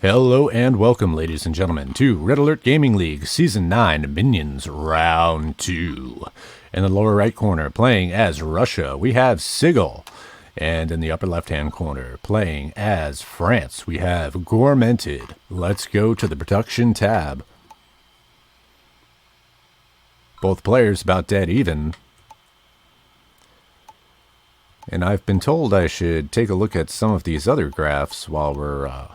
Hello and welcome, ladies and gentlemen, to Red Alert Gaming League Season 9 Minions Round 2. In the lower right corner, playing as Russia, we have Sigil. And in the upper left-hand corner, playing as France, we have Goremented. Let's go to the production tab. Both players about dead even. And I've been told I should take a look at some of these other graphs while we're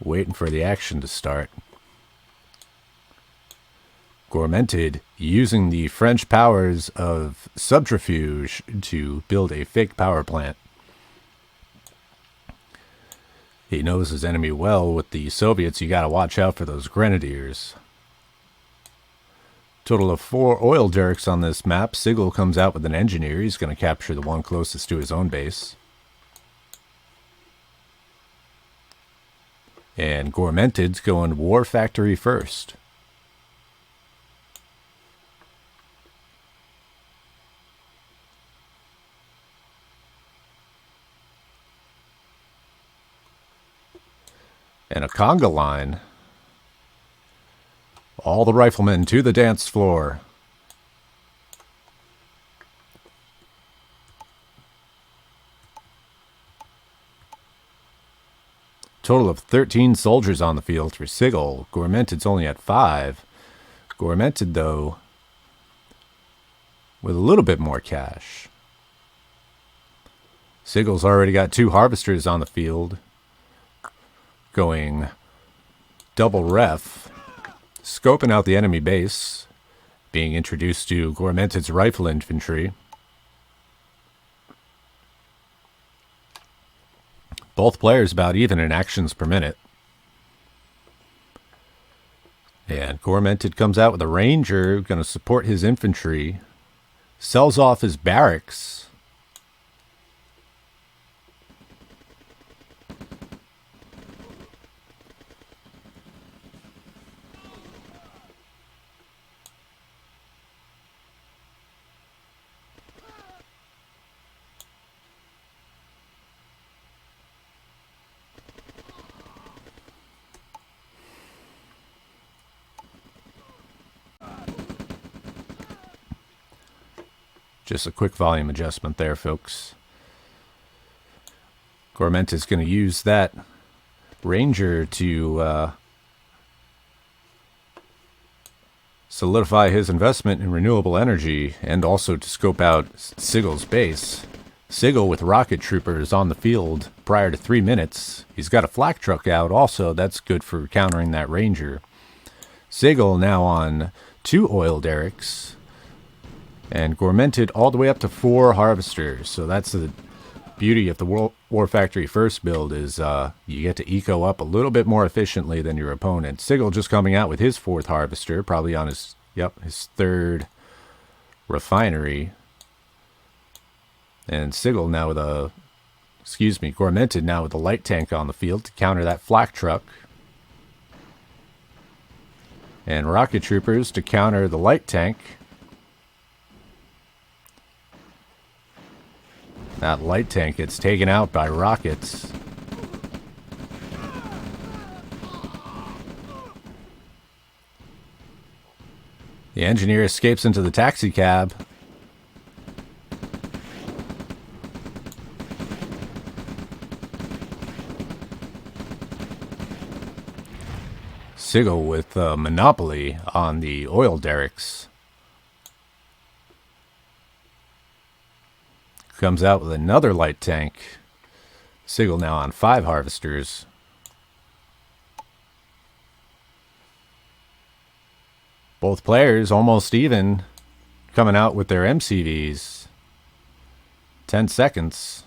waiting for the action to start. Goremented using the French powers of subterfuge to build a fake power plant. He knows his enemy well. With the Soviets, you gotta watch out for those grenadiers. Total of 4 oil derricks on this map. Sigil comes out with an engineer. He's going to capture the one closest to his own base. And Goremented's going War Factory first. And a conga line. All the riflemen to the dance floor. Total of 13 soldiers on the field for Sigil. Goremented's only at 5. Goremented, though, with a little bit more cash. Sigil's already got 2 harvesters on the field. Going double ref. Scoping out the enemy base, being introduced to Goremented's rifle infantry. Both players about even in actions per minute. And Goremented comes out with a ranger, going to support his infantry. Sells off his barracks. Just a quick volume adjustment there, folks. Goremented is going to use that ranger to solidify his investment in renewable energy and also to scope out Sigil's base. Sigil with rocket troopers on the field prior to 3 minutes. He's got a flak truck out also. That's good for countering that ranger. Sigil now on 2 oil derricks. And Goremented all the way up to 4 harvesters. So that's the beauty of the War Factory First build is you get to eco up a little bit more efficiently than your opponent. Sigil just coming out with his 4th harvester, probably on his 3rd refinery. And Sigil now with Goremented now with a light tank on the field to counter that flak truck. And rocket troopers to counter the light tank. That light tank gets taken out by rockets. The engineer escapes into the taxi cab. Sigil with monopoly on the oil derricks. Comes out with another light tank. Sigil now on 5 harvesters. Both players almost even, coming out with their MCVs. 10 seconds.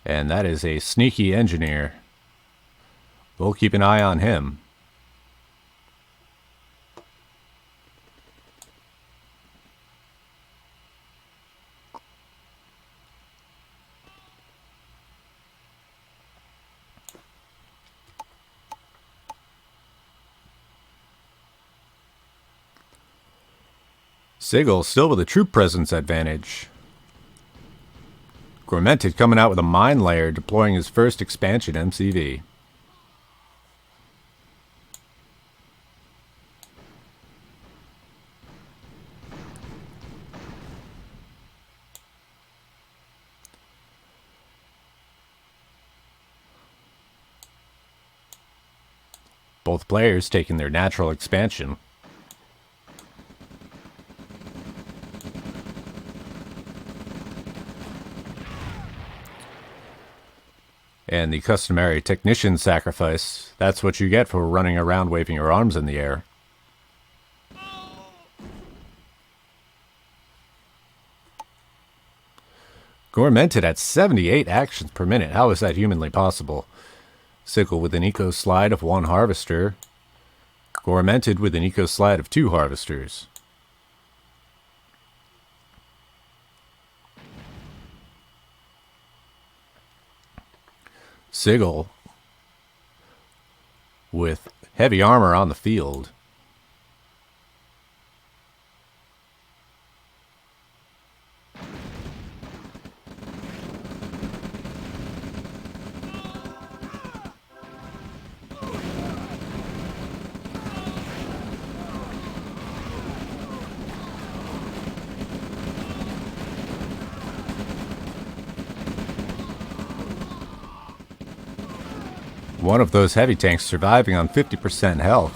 And that is a sneaky engineer. We'll keep an eye on him. Sigil still with a troop presence advantage. Goremented coming out with a mine layer, deploying his first expansion MCV. Both players taking their natural expansion. And the customary technician sacrifice. That's what you get for running around waving your arms in the air. Goremented at 78 actions per minute. How is that humanly possible? Sigil with an eco slide of 1 harvester. Goremented with an eco slide of 2 harvesters. Sigil with heavy armor on the field. One of those heavy tanks surviving on 50% health,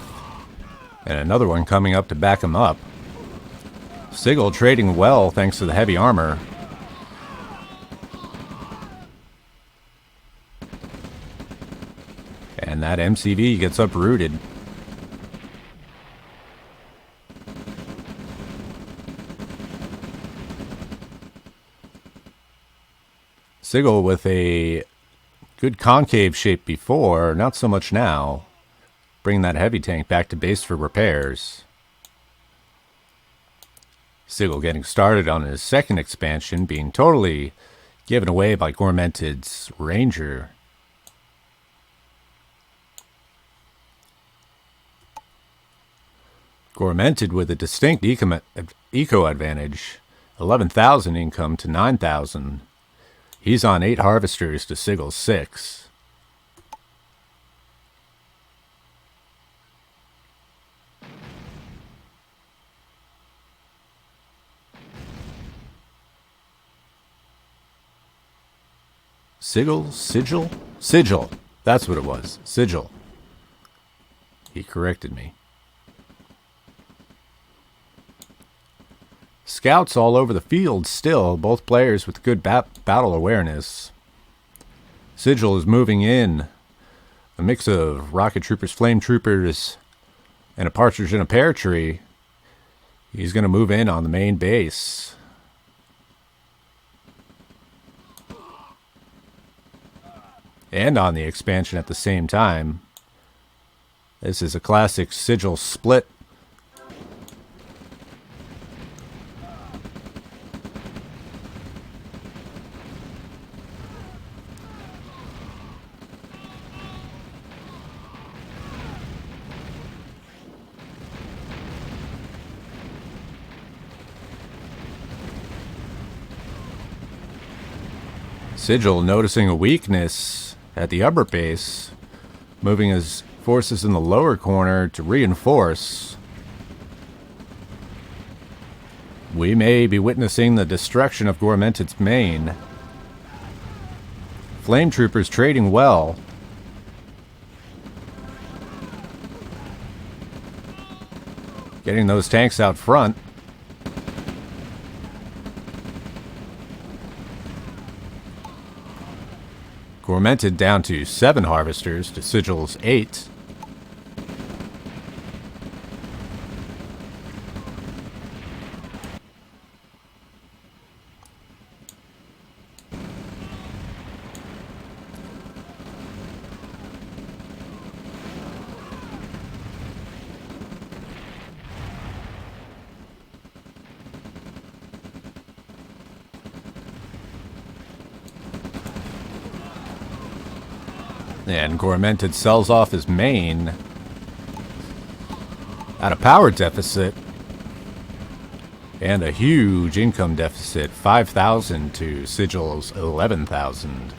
and another one coming up to back him up. Sigil trading well thanks to the heavy armor. And that MCV gets uprooted. Sigil with a good concave shape before, not so much now. Bring that heavy tank back to base for repairs. Sigil getting started on his second expansion, being totally given away by Goremented's Ranger. Goremented with a distinct eco advantage, 11,000 income to 9,000. He's on 8 harvesters to Sigil's 6. Sigil. That's what it was. Sigil. He corrected me. Scouts all over the field still, both players with good battle awareness. Sigil is moving in. A mix of rocket troopers, flame troopers, and a partridge in a pear tree. He's going to move in on the main base. And on the expansion at the same time. This is a classic Sigil split. Sigil noticing a weakness at the upper base, moving his forces in the lower corner to reinforce. We may be witnessing the destruction of Goremented's main. Flame troopers trading well. Getting those tanks out front. Goremented down to 7 harvesters to Sigil's 8. And Goremented sells off his main at a power deficit. And a huge income deficit, 5,000 to Sigil's 11,000.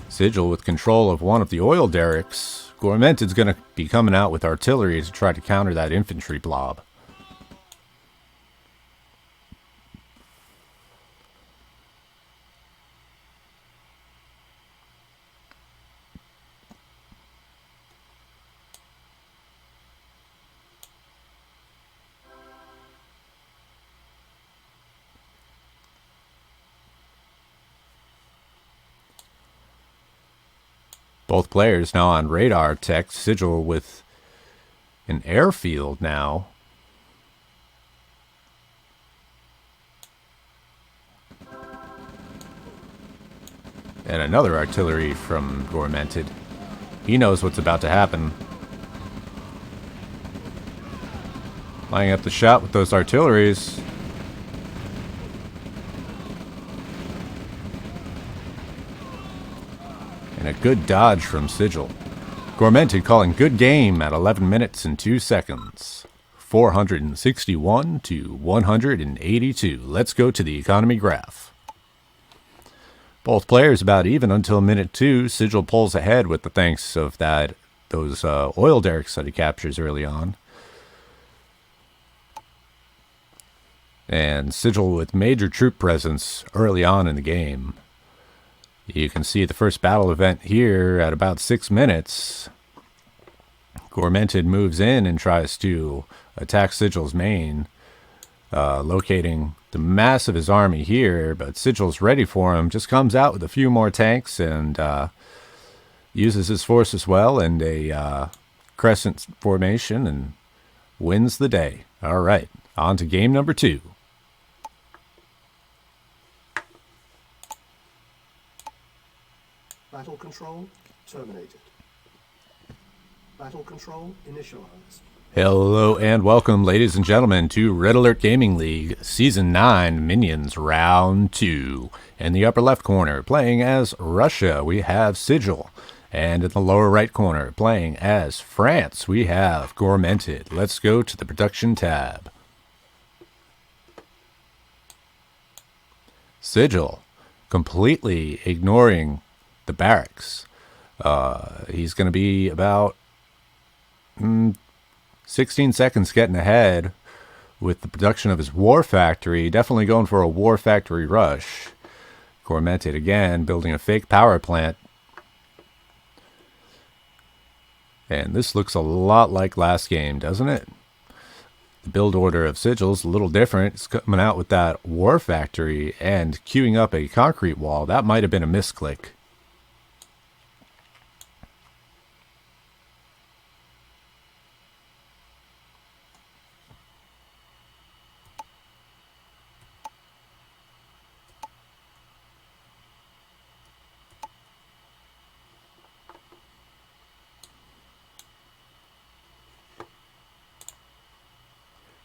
Sigil with control of one of the oil derricks. Goremented's going to be coming out with artillery to try to counter that infantry blob. Both players now on radar tech. Sigil with an airfield now. And another artillery from Goremented. He knows what's about to happen. Lining up the shot with those artilleries. And a good dodge from Sigil. Goremented calling good game at 11 minutes and 2 seconds. 461 to 182. Let's go to the economy graph. Both players about even until minute 2. Sigil pulls ahead with the thanks of those oil derricks that he captures early on. And Sigil with major troop presence early on in the game. You can see the first battle event here at about 6 minutes. Goremented moves in and tries to attack Sigil's main, locating the mass of his army here, but Sigil's ready for him, just comes out with a few more tanks and uses his forces well and a crescent formation and wins the day. All right, on to game number 2. Battle control terminated. Battle control initialized. Hello and welcome, ladies and gentlemen, to Red Alert Gaming League Season 9 Minions Round 2. In the upper left corner, playing as Russia, we have Sigil. And in the lower right corner, playing as France, we have Goremented. Let's go to the production tab. Sigil, completely ignoring the barracks. He's going to be about 16 seconds getting ahead with the production of his war factory. Definitely going for a war factory rush. Goremented again, building a fake power plant. And this looks a lot like last game, doesn't it? The build order of Sigil's a little different. It's coming out with that war factory and queuing up a concrete wall. That might have been a misclick.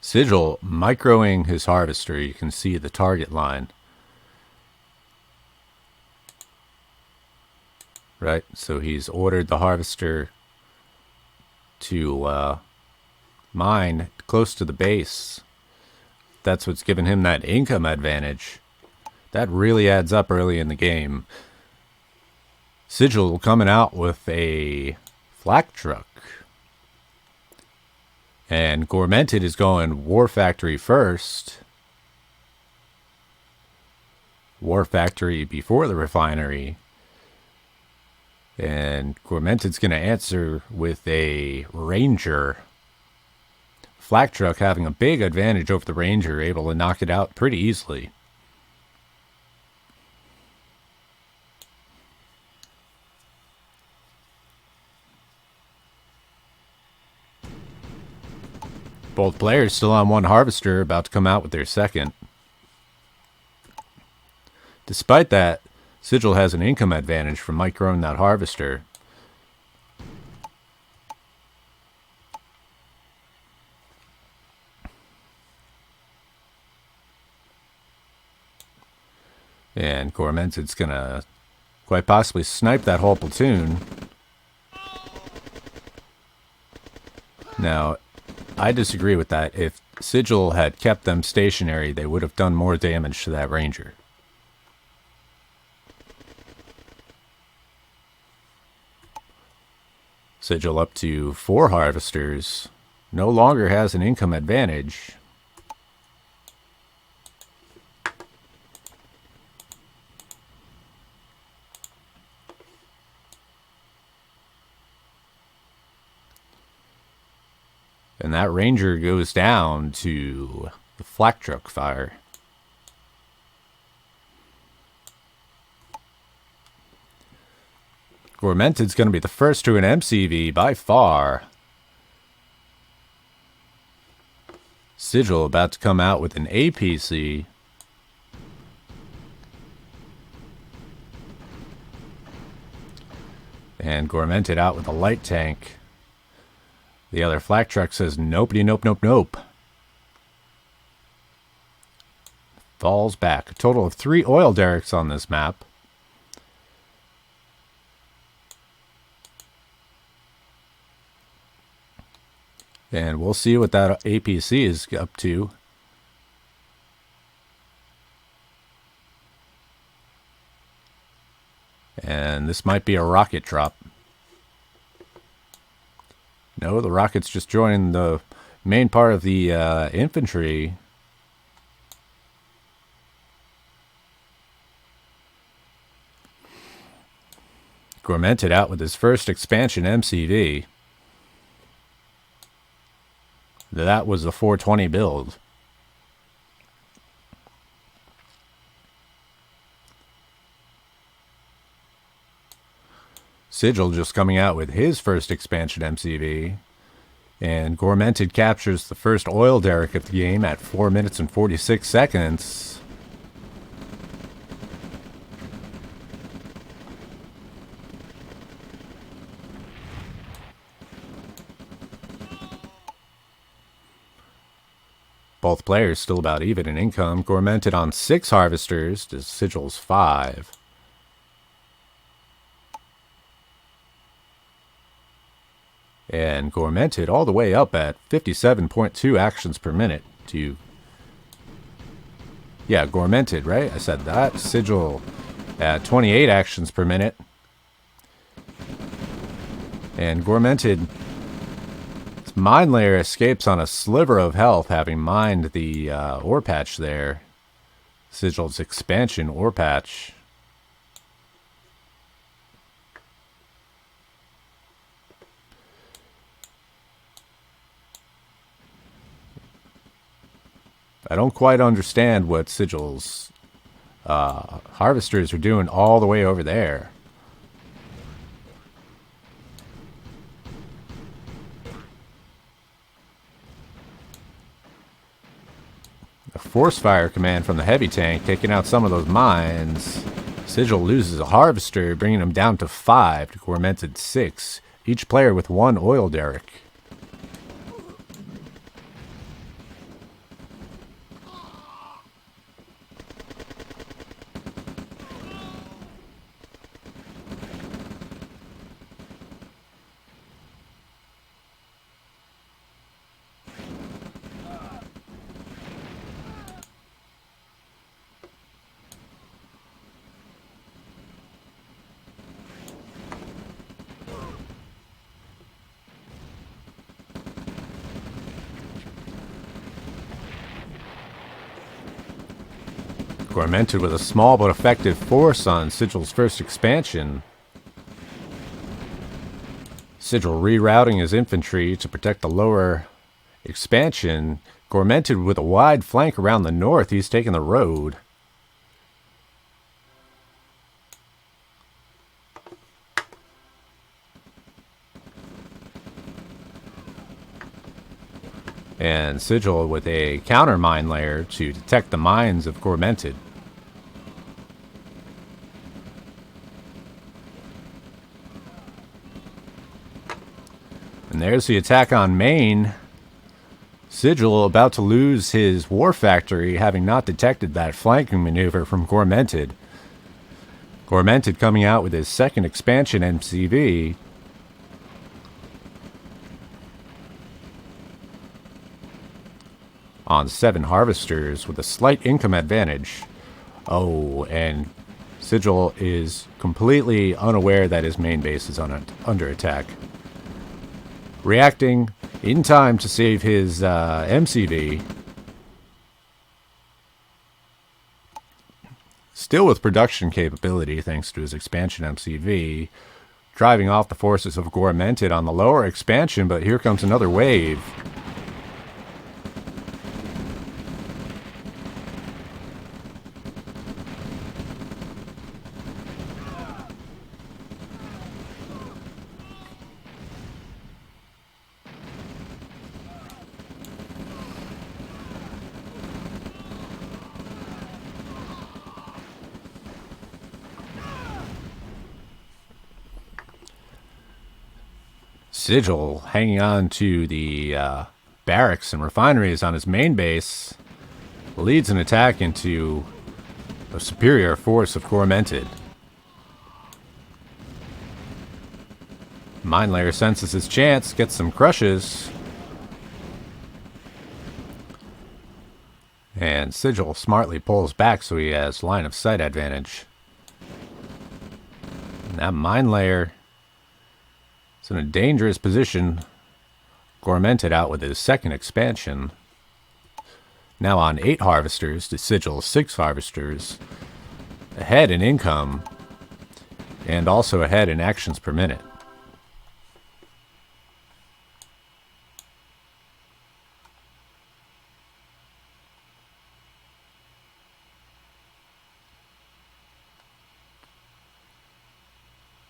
Sigil microing his harvester. You can see the target line. Right, so he's ordered the harvester to mine close to the base. That's what's given him that income advantage. That really adds up early in the game. Sigil coming out with a flak truck. And Goremented is going War Factory first. War Factory before the refinery. And Goremented's going to answer with a Ranger. Flak truck having a big advantage over the Ranger, able to knock it out pretty easily. Both players still on one harvester, about to come out with their second. Despite that, Sigil has an income advantage from microing that harvester. And Goremented's going to quite possibly snipe that whole platoon. Now, I disagree with that. If Sigil had kept them stationary, they would have done more damage to that ranger. Sigil up to 4 harvesters. No longer has an income advantage. And that ranger goes down to the flak truck fire. Goremented's going to be the first to an MCV by far. Sigil about to come out with an APC. And Goremented out with a light tank. The other flak truck says nopey, nope, nope, nope. Falls back. A total of 3 oil derricks on this map. And we'll see what that APC is up to. And this might be a rocket drop. No, the rocket's just joining the main part of the infantry. Goremented out with his first expansion MCV. That was the 420 build. Sigil just coming out with his first expansion MCV. And Goremented captures the first oil derrick of the game at 4 minutes and 46 seconds. Both players still about even in income. Goremented on 6 harvesters to Sigil's 5. And Goremented all the way up at 57.2 actions per minute to... Yeah, Goremented, right? I said that. Sigil at 28 actions per minute. And Goremented... Mine layer escapes on a sliver of health, having mined the ore patch there. Sigil's expansion ore patch. I don't quite understand what Sigil's harvesters are doing all the way over there. A force fire command from the heavy tank, taking out some of those mines. Sigil loses a harvester, bringing him down to 5 to Goremented 6. Each player with 1 oil derrick. Goremented with a small but effective force on Sigil's first expansion. Sigil rerouting his infantry to protect the lower expansion. Goremented with a wide flank around the north. He's taking the road. And Sigil with a counter mine layer to detect the mines of Goremented. And there's the attack on Maine. Sigil about to lose his war factory, having not detected that flanking maneuver from Goremented. Goremented coming out with his second expansion MCV. on 7 harvesters with a slight income advantage. Oh, and Sigil is completely unaware that his main base is under attack. Reacting in time to save his MCV. Still with production capability thanks to his expansion MCV. Driving off the forces of Goremented on the lower expansion, but here comes another wave. Sigil hanging on to the barracks and refineries on his main base leads an attack into a superior force of Goremented. Mine Layer senses his chance, gets some crushes. And Sigil smartly pulls back so he has line of sight advantage. And that Mine Layer is in a dangerous position. Goremented out with his second expansion. Now on 8 harvesters to Sigil's 6 harvesters. Ahead in income. And also ahead in actions per minute.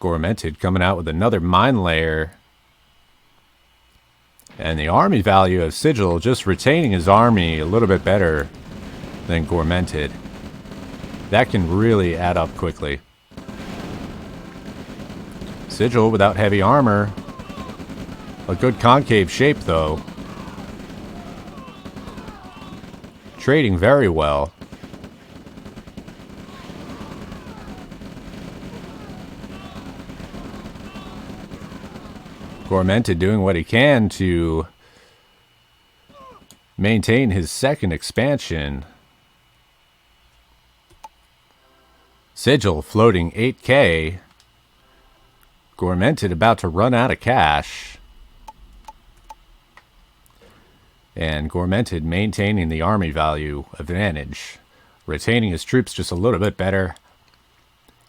Goremented coming out with another Mine Layer. And the army value of Sigil just retaining his army a little bit better than Goremented. That can really add up quickly. Sigil without heavy armor. A good concave shape though. Trading very well. Goremented doing what he can to maintain his second expansion. Sigil floating 8k. Goremented about to run out of cash. And Goremented maintaining the army value advantage. Retaining his troops just a little bit better.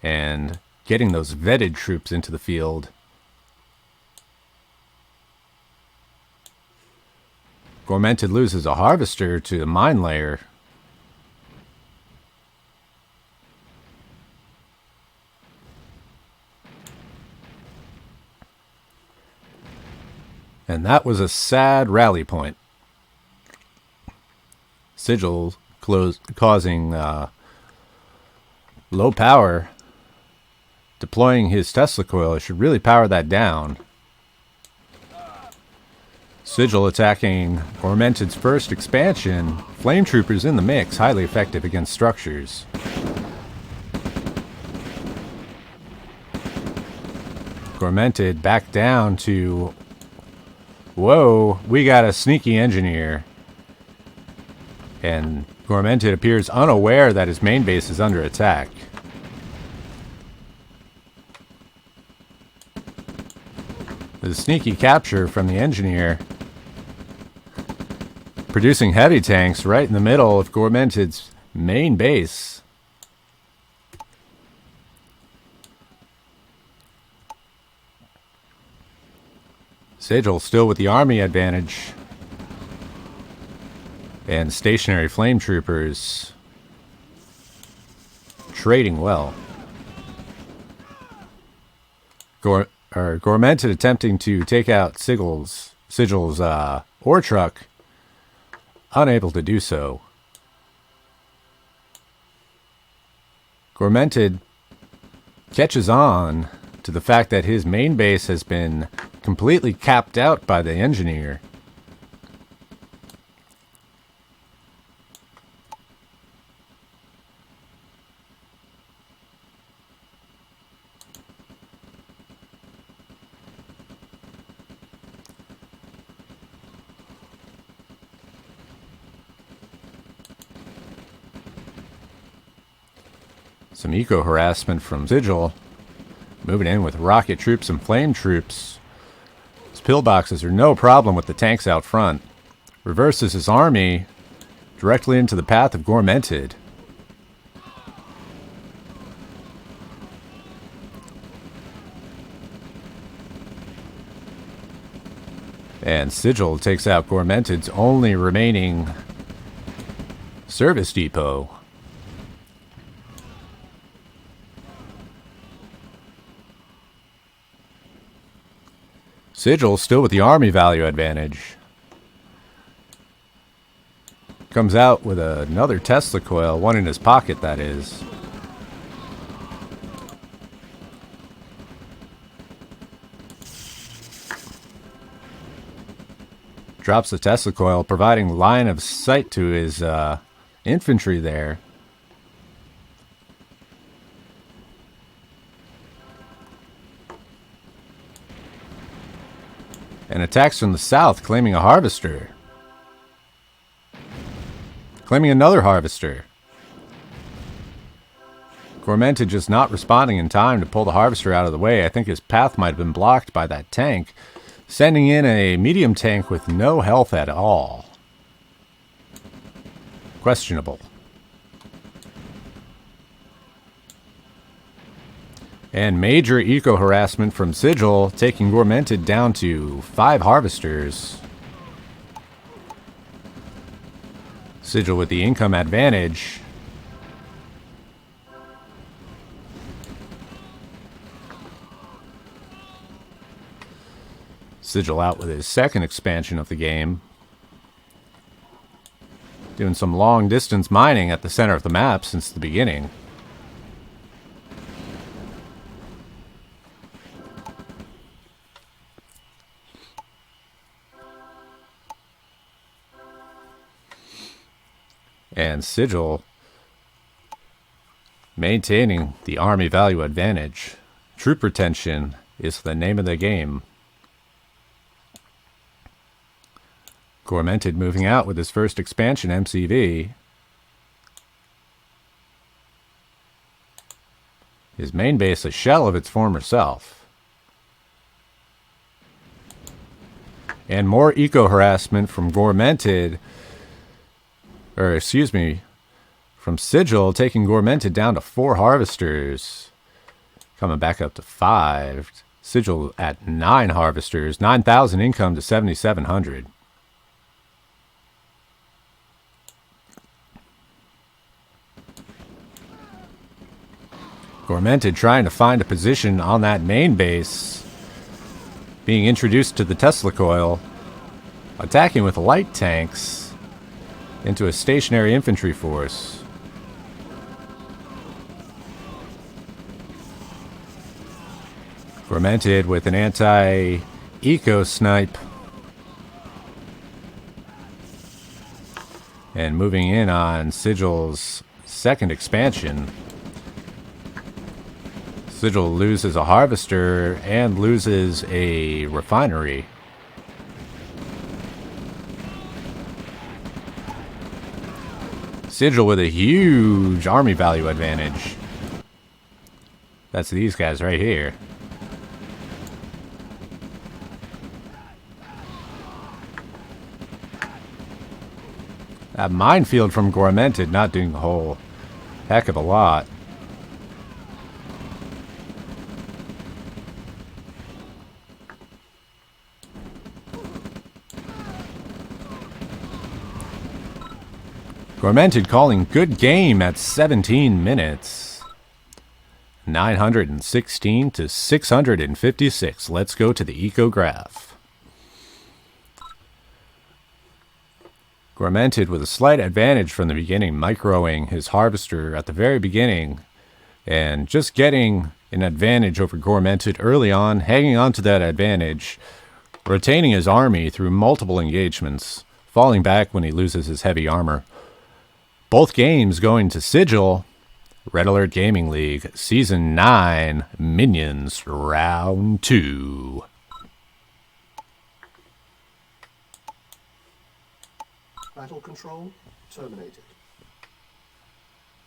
And getting those vetted troops into the field. Goremented loses a harvester to the Mine Layer. And that was a sad rally point. Sigil causing low power. Deploying his Tesla coil should really power that down. Sigil attacking Goremented's first expansion. Flame Troopers in the mix, highly effective against structures. Goremented back down to... Whoa, we got a sneaky engineer. And Goremented appears unaware that his main base is under attack. The sneaky capture from the engineer. Producing heavy tanks right in the middle of Goremented's main base. Sigil still with the army advantage. And stationary flame troopers trading well. Goremented attempting to take out Sigil's ore truck. Unable to do so. Goremented catches on to the fact that his main base has been completely capped out by the engineer. Some eco harassment from Sigil. Moving in with rocket troops and flame troops. His pillboxes are no problem with the tanks out front. Reverses his army directly into the path of Goremented. And Sigil takes out Goremented's only remaining service depot. Sigil still with the army value advantage. Comes out with another Tesla coil, one in his pocket, that is. Drops the Tesla coil, providing line of sight to his infantry there. And attacks from the south, claiming a harvester. Claiming another harvester. Goremented just not responding in time to pull the harvester out of the way. I think his path might have been blocked by that tank. Sending in a medium tank with no health at all. Questionable. And major eco harassment from Sigil, taking Goremented down to 5 harvesters. Sigil with the income advantage. Sigil out with his second expansion of the game. Doing some long distance mining at the center of the map since the beginning. And Sigil maintaining the army value advantage. Troop retention is the name of the game. Goremented moving out with his first expansion MCV. His main base a shell of its former self. And more eco harassment from Goremented. Or excuse me, from Sigil, taking Goremented down to 4 harvesters. Coming back up to 5. Sigil at 9 harvesters. 9,000 income to 7,700. Goremented trying to find a position on that main base. Being introduced to the Tesla coil. Attacking with light tanks into a stationary infantry force. Goremented with an anti-eco snipe. And moving in on Sigil's second expansion. Sigil loses a harvester and loses a refinery. Sigil with a huge army value advantage. That's these guys right here. That minefield from Goremented not doing a whole heck of a lot. Goremented calling good game at 17 minutes. 916 to 656. Let's go to the eco graph. Goremented with a slight advantage from the beginning, microing his harvester at the very beginning, and just getting an advantage over Goremented early on, hanging on to that advantage, retaining his army through multiple engagements, falling back when he loses his heavy armor. Both games going to Sigil. Red Alert Gaming League, Season 9, Minions Round 2. Battle control terminated.